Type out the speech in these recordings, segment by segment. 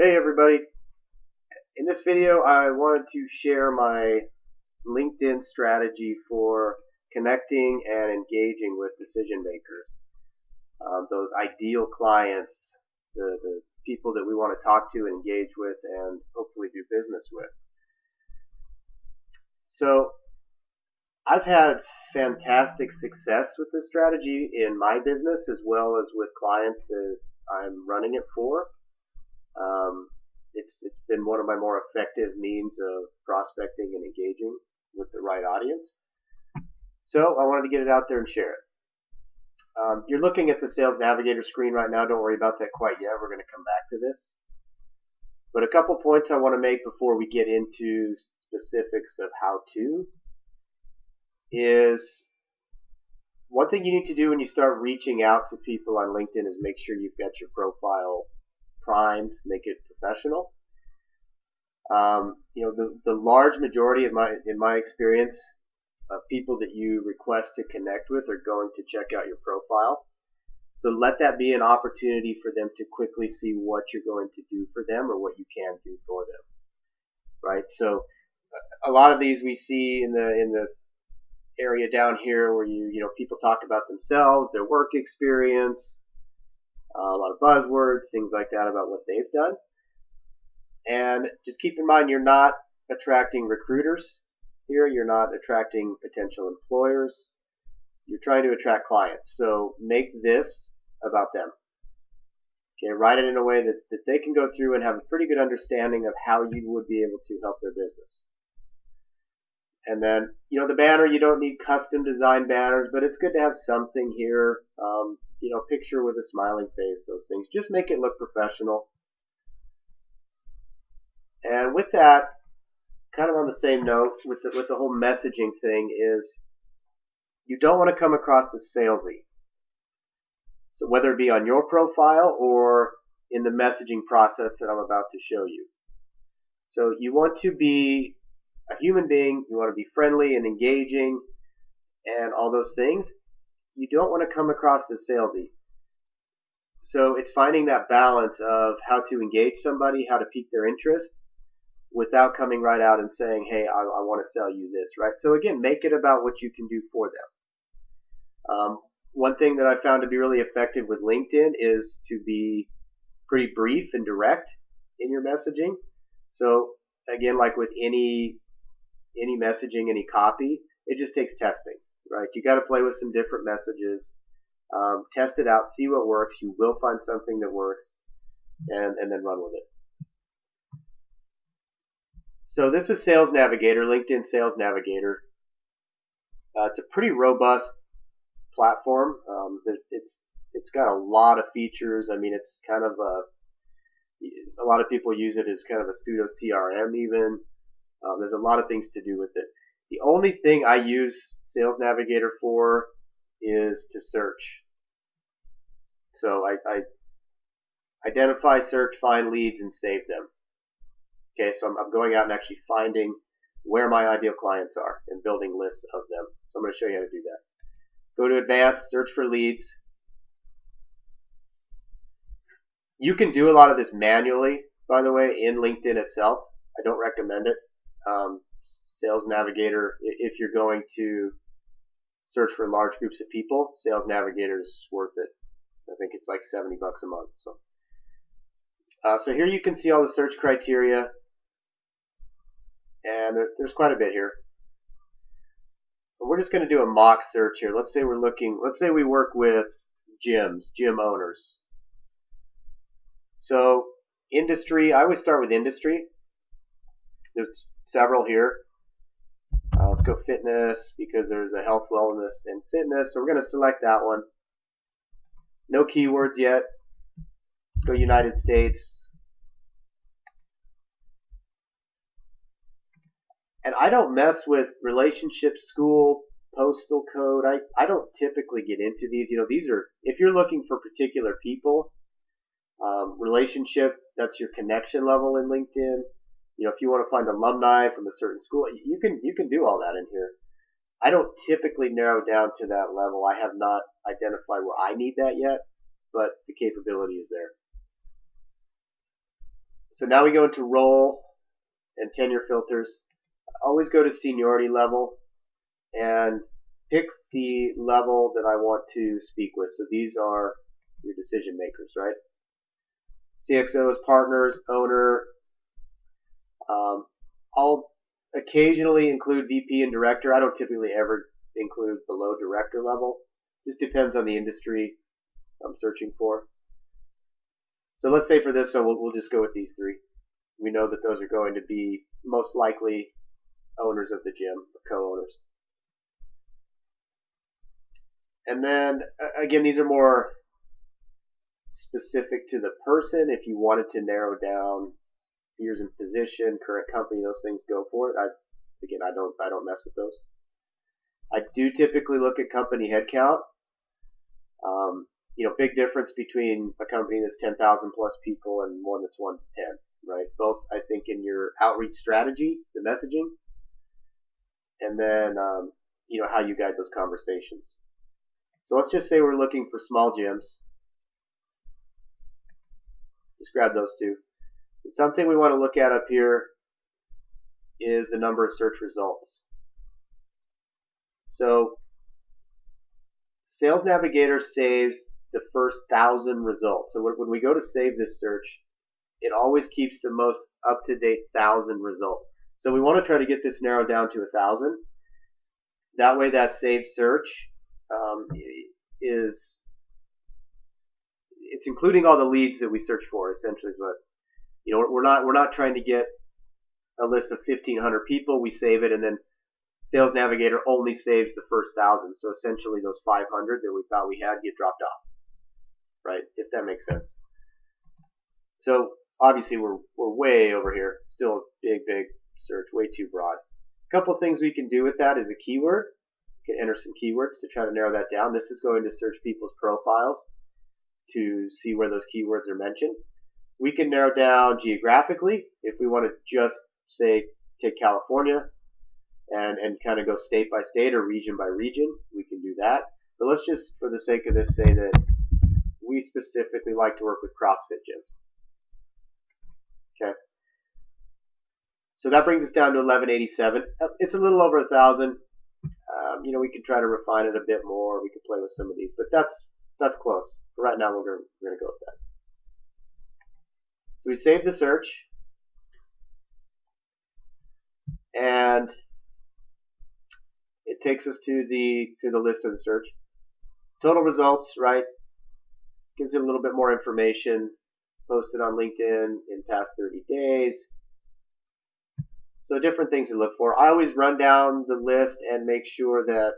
Hey everybody, in this video I wanted to share my LinkedIn strategy for connecting and engaging with decision makers, those ideal clients, the people that we want to talk to and engage with and hopefully do business with. So I've had fantastic success with this strategy in my business as well as with clients that I'm running it for. It's been one of my more effective means of prospecting and engaging with the right audience. So I wanted to get it out there and share it. You're looking at the Sales Navigator screen right now. Don't worry about that quite yet. We're going to come back to this. But a couple points I want to make before we get into specifics of how to is one thing you need to do when you start reaching out to people on LinkedIn is make sure you've got your profile primed, make it professional. The large majority of in my experience of people that you request to connect with are going to check out your profile. So let that be an opportunity for them to quickly see what you're going to do for them or what you can do for them. Right? So a lot of these we see in the area down here where people talk about themselves, their work experience, a lot of buzzwords, things like that about what they've done. And just keep in mind, you're not attracting recruiters here. You're not attracting potential employers. You're trying to attract clients. So make this about them. Okay, write it in a way that they can go through and have a pretty good understanding of how you would be able to help their business. And then, the banner, you don't need custom design banners, but it's good to have something here, picture with a smiling face, those things. Just make it look professional. And with that, kind of on the same note, with the whole messaging thing is you don't want to come across as salesy. So whether it be on your profile or in the messaging process that I'm about to show you. So you want to be a human being, you want to be friendly and engaging and all those things. You don't want to come across as salesy. So it's finding that balance of how to engage somebody, how to pique their interest, without coming right out and saying, hey, I want to sell you this, right? So again, make it about what you can do for them. One thing that I found to be really effective with LinkedIn is to be pretty brief and direct in your messaging. So again, like with any messaging, any copy, it just takes testing, right? You got to play with some different messages, test it out, see what works. You will find something that works, and then run with it. So this is Sales Navigator, LinkedIn Sales Navigator. It's a pretty robust platform. It's got a lot of features. I mean, it's kind of a lot of people use it as kind of a pseudo CRM even. There's a lot of things to do with it. The only thing I use Sales Navigator for is to search. So I identify, search, find leads, and save them. Okay, so I'm going out and actually finding where my ideal clients are and building lists of them. So I'm going to show you how to do that. Go to Advanced, search for leads. You can do a lot of this manually, by the way, in LinkedIn itself. I don't recommend it. Sales Navigator, if you're going to search for large groups of people, Sales Navigator is worth it. I think it's like $70 a month. So here you can see all the search criteria, and there's quite a bit here. But we're just going to do a mock search here. Let's say we work with gyms, gym owners. So industry, I always start with industry. There's several here. Let's go fitness because there's a health, wellness, and fitness. So we're going to select that one. No keywords yet. Let's go United States. And I don't mess with relationship, school, postal code. I don't typically get into these. These are, if you're looking for particular people, relationship, that's your connection level in LinkedIn. If you want to find alumni from a certain school, you can do all that in here. I don't typically narrow down to that level. I have not identified where I need that yet, but the capability is there. So now we go into role and tenure filters. Always go to seniority level and pick the level that I want to speak with. So these are your decision makers, right? CXOs, partners, owner. I'll occasionally include VP and director. I don't typically ever include below director level. Just depends on the industry I'm searching for. So let's say for this one, we'll just go with these three. We know that those are going to be most likely owners of the gym, or co-owners. And then, again, these are more specific to the person. If you wanted to narrow down years in position, current company, those things, go for it. I don't mess with those. I do typically look at company headcount. Big difference between a company that's 10,000 plus people and one that's 1 to 10, right? Both, I think, in your outreach strategy, the messaging, and then, how you guide those conversations. So let's just say we're looking for small gyms. Just grab those two. Something we want to look at up here is the number of search results. So Sales Navigator saves the first 1,000 results. So when we go to save this search, it always keeps the most up-to-date 1,000 results. So we want to try to get this narrowed down to 1,000. That way that saved search it's including all the leads that we search for, essentially. But we're not trying to get a list of 1,500 people. We save it, and then Sales Navigator only saves the first 1,000. So essentially, those 500 that we thought we had get dropped off, right? If that makes sense. So obviously, we're way over here. Still a big search, way too broad. A couple things we can do with that is a keyword. You can enter some keywords to try to narrow that down. This is going to search people's profiles to see where those keywords are mentioned. We can narrow down geographically if we want to just say take California and kind of go state by state or region by region. We can do that. But let's just, for the sake of this, say that we specifically like to work with CrossFit gyms. Okay. So that brings us down to 1187. It's a little over 1,000. We can try to refine it a bit more. We can play with some of these, but that's close. For right now, we're going to go with that. So we save the search, and it takes us to the list of the search. Total results, right? Gives it a little bit more information. Posted on LinkedIn in past 30 days. So different things to look for. I always run down the list and make sure that,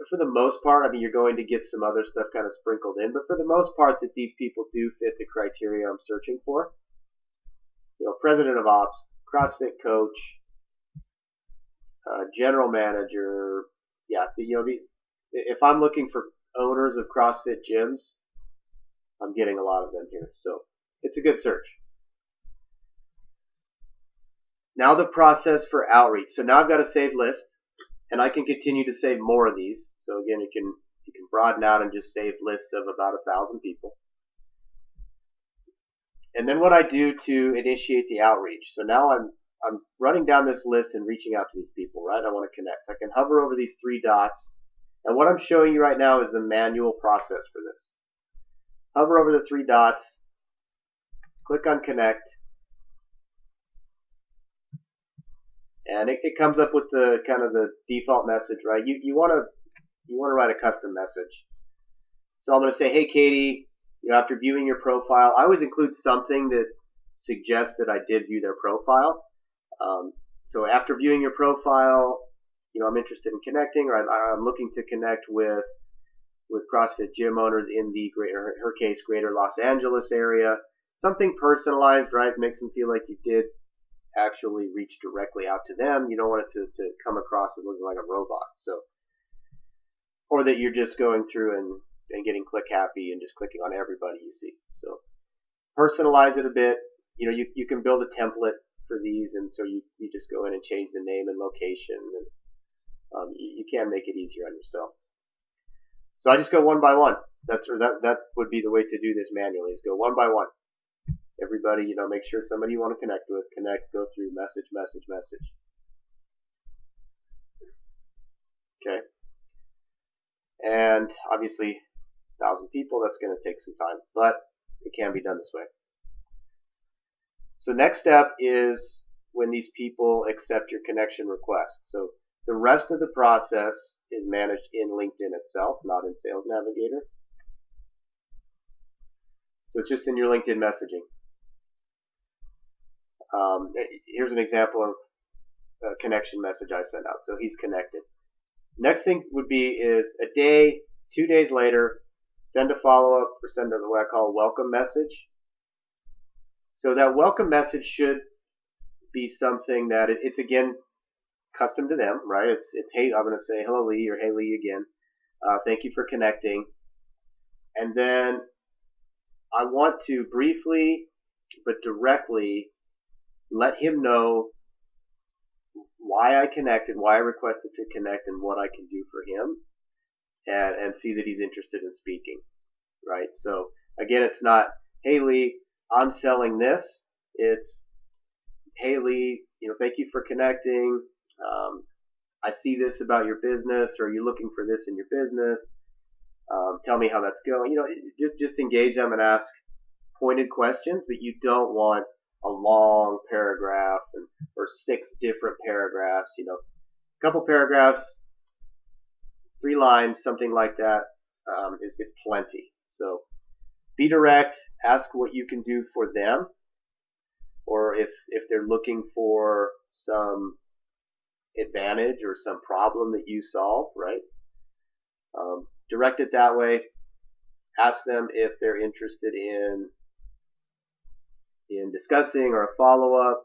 for the most part, you're going to get some other stuff kind of sprinkled in, but for the most part that these people do fit the criteria I'm searching for. President of Ops, CrossFit coach, general manager. Yeah, if I'm looking for owners of CrossFit gyms, I'm getting a lot of them here. So it's a good search. Now the process for outreach. So now I've got a saved list, and I can continue to save more of these. So again, you can broaden out and just save lists of about 1,000 people. And then what I do to initiate the outreach. So now I'm running down this list and reaching out to these people, right? I want to connect. I can hover over these 3 dots. And what I'm showing you right now is the manual process for this. Hover over the 3 dots, click on connect, and it comes up with the kind of the default message, right? You want to write a custom message. So I'm going to say, hey Katie, after viewing your profile, I always include something that suggests that I did view their profile. So after viewing your profile, I'm interested in connecting, or I'm looking to connect with CrossFit gym owners in the greater Los Angeles area. Something personalized, right? Makes them feel like you did actually reach directly out to them. You don't want it to come across as looking like a robot. So, or that you're just going through and getting click happy and just clicking on everybody you see. So personalize it a bit. You can build a template for these, and so you just go in and change the name and location, and you can make it easier on yourself. So I just go one by one. That would be the way to do this manually, is go one by one. everybody, make sure somebody you want to connect with, go through message, message, message. Okay. And obviously, 1,000 people, that's going to take some time, but it can be done this way. So next step is when these people accept your connection request. So the rest of the process is managed in LinkedIn itself, not in Sales Navigator. So it's just in your LinkedIn messaging. Here's an example of a connection message I sent out. So he's connected. Next thing would be is a day, 2 days later, send a follow-up or send what I call a welcome message. So that welcome message should be something that it's again custom to them, right? It's hey, I'm going to say hello Lee or hey Lee again. Thank you for connecting. And then I want to briefly but directly let him know why I connected, why I requested to connect, and what I can do for him, and see that he's interested in speaking, right? So again, it's not, hey Lee, I'm selling this. It's, hey Lee, thank you for connecting. I see this about your business, or are you looking for this in your business? Tell me how that's going. Just engage them and ask pointed questions, but you don't want a long paragraph or 6 different paragraphs. A couple paragraphs, 3 lines, something like that is plenty. So be direct, ask what you can do for them, or if they're looking for some advantage or some problem that you solve, right? Direct it that way. Ask them if they're interested in discussing or a follow-up.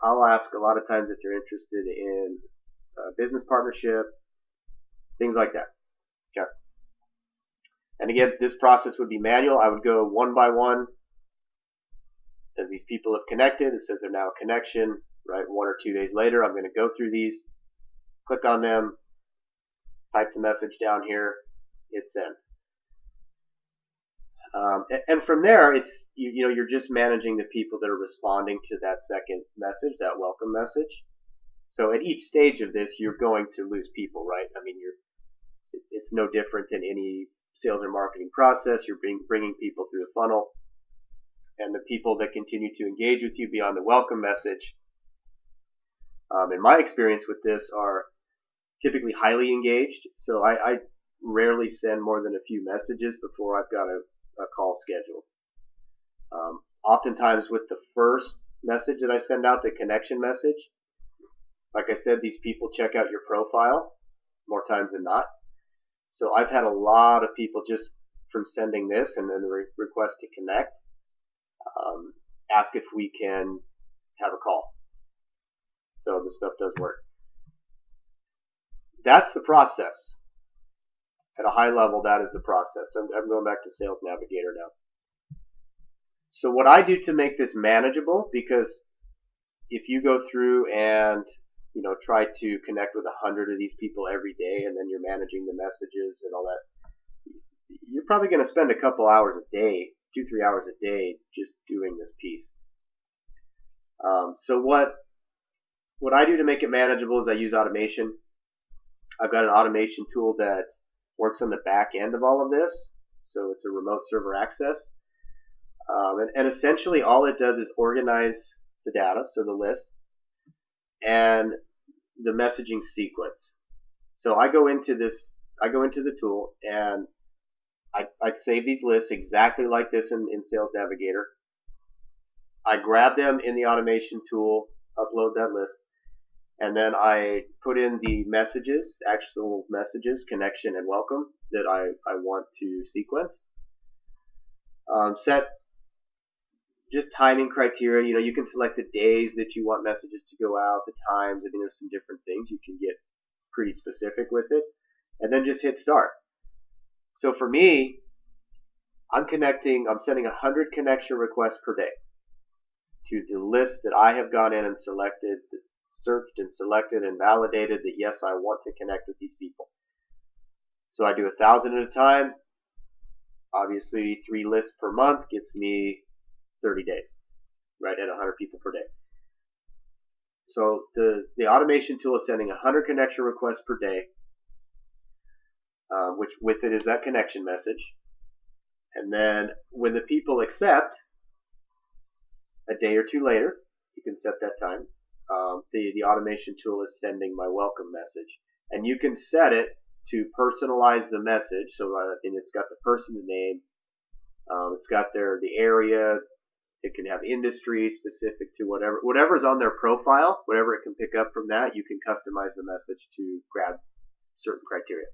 I'll ask a lot of times if they're interested in a business partnership, things like that. Okay. And again, this process would be manual. I would go one by one. As these people have connected, it says they're now a connection, right? 1 or 2 days later, I'm going to go through these, click on them, type the message down here, hit send. And from there, it's you're just managing the people that are responding to that second message, that welcome message. So at each stage of this, you're going to lose people, right? I mean, it's no different than any sales or marketing process. You're bringing people through the funnel, and the people that continue to engage with you beyond the welcome message, in my experience with this, are typically highly engaged. So I rarely send more than a few messages before I've got a call scheduled. Oftentimes with the first message that I send out, the connection message, like I said, these people check out your profile more times than not. So I've had a lot of people just from sending this and then the request to connect, ask if we can have a call. So this stuff does work. That's the process. At a high level, that is the process. I'm going back to Sales Navigator now. So what I do to make this manageable, because if you go through and try to connect with 100 of these people every day, and then you're managing the messages and all that, you're probably going to spend a couple hours a day, 2-3 hours a day, just doing this piece. So what I do to make it manageable is I use automation. I've got an automation tool that works on the back end of all of this. So it's a remote server access. And essentially all it does is organize the data, so the list, and the messaging sequence. So I go into the tool and I save these lists exactly like this in Sales Navigator. I grab them in the automation tool, upload that list, and then I put in the messages, actual messages, connection and welcome, that I want to sequence. Set just timing criteria. You can select the days that you want messages to go out, the times. I mean, there's some different things. You can get pretty specific with it. And then just hit start. So for me, I'm sending 100 connection requests per day to the list that I have gone in and selected, searched and selected and validated that yes, I want to connect with these people. So I do 1,000 at a time. Obviously 3 lists per month gets me 30 days. right, at 100 people per day. So the automation tool is sending 100 connection requests per day, which with it is that connection message. And then when the people accept, a day or two later, you can set that time, the automation tool is sending my welcome message. And you can set it to personalize the message. So and it's got the person's name, it's got the area, it can have industry specific to whatever's on their profile, whatever it can pick up from that, you can customize the message to grab certain criteria.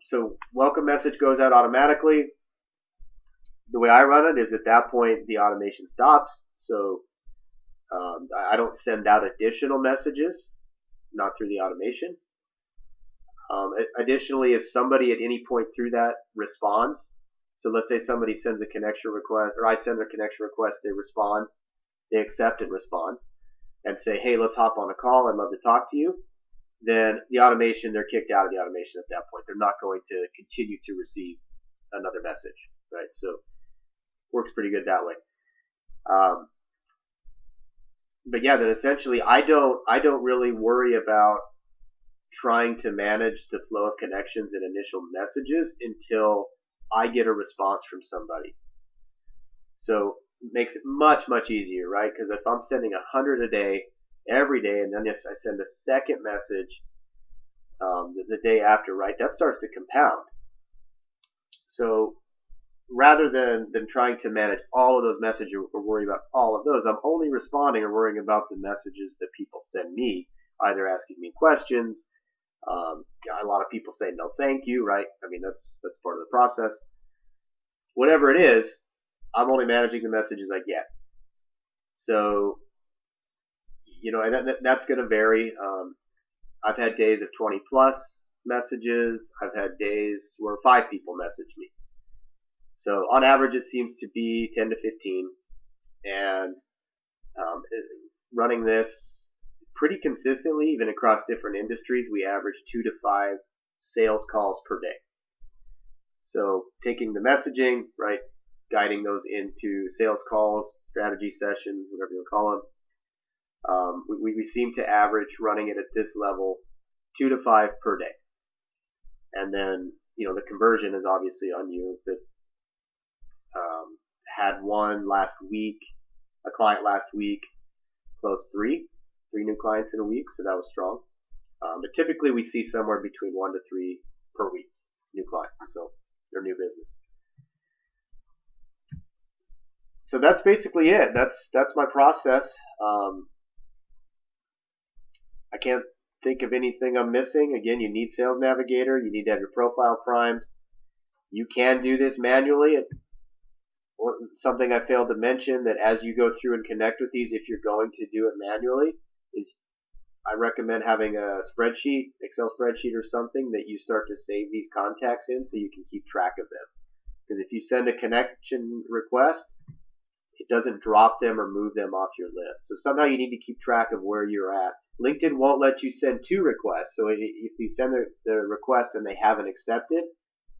So welcome message goes out automatically. The way I run it is at that point the automation stops. So I don't send out additional messages, not through the automation. Additionally, if somebody at any point through that responds, so let's say somebody sends a connection request, or I send a connection request, they respond, they accept and respond, and say, hey, let's hop on a call, I'd love to talk to you, then the automation, they're kicked out of the automation at that point. They're not going to continue to receive another message, right? So works pretty good that way. But yeah, then essentially I don't really worry about trying to manage the flow of connections and initial messages until I get a response from somebody. So it makes it much, much easier, right? Because if I'm sending 100 a day, every day, and then if I send a second message the day after, right, that starts to compound. So rather than trying to manage all of those messages or worry about all of those, I'm only responding or worrying about the messages that people send me, either asking me questions. A lot of people say no thank you, right? I mean, that's part of the process. Whatever it is, I'm only managing the messages I get. So, and that's going to vary. I've had days of 20 plus messages. I've had days where 5 people message me. So on average, it seems to be 10 to 15. And running this pretty consistently, even across different industries, we average 2 to 5 sales calls per day. So taking the messaging, right, guiding those into sales calls, strategy sessions, whatever you call them. We seem to average running it at this level 2 to 5 per day. And then, the conversion is obviously on you. But had one last week, a client last week closed 3 new clients in a week, so that was strong. But typically we see somewhere between 1 to 3 per week new clients, so they're new business. So that's basically it. That's my process. I can't think of anything I'm missing. Again, you need Sales Navigator. You need to have your profile primed. You can do this manually. Something I failed to mention, that as you go through and connect with these, if you're going to do it manually, is I recommend having a spreadsheet, Excel spreadsheet or something that you start to save these contacts in so you can keep track of them. Because if you send a connection request, it doesn't drop them or move them off your list. So somehow you need to keep track of where you're at. LinkedIn won't let you send 2 requests. So if you send the request and they haven't accepted,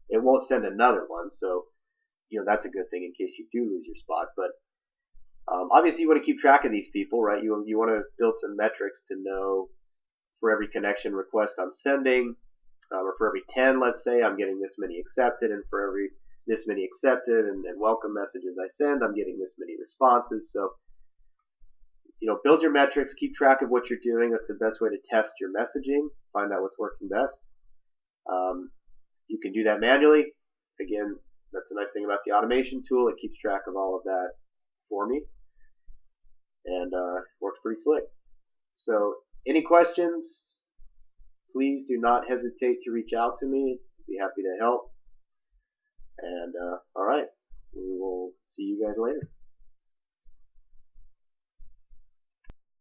it won't send another one. So that's a good thing in case you do lose your spot. But obviously you want to keep track of these people, right? You want to build some metrics to know for every connection request I'm sending, or for every 10, let's say, I'm getting this many accepted, and for every this many accepted and welcome messages I send, I'm getting this many responses. So, build your metrics, keep track of what you're doing. That's the best way to test your messaging, find out what's working best. You can do that manually. Again, that's a nice thing about the automation tool. It keeps track of all of that for me, and works pretty slick. So any questions, please do not hesitate to reach out to me. I'd be happy to help. And all right, we will see you guys later.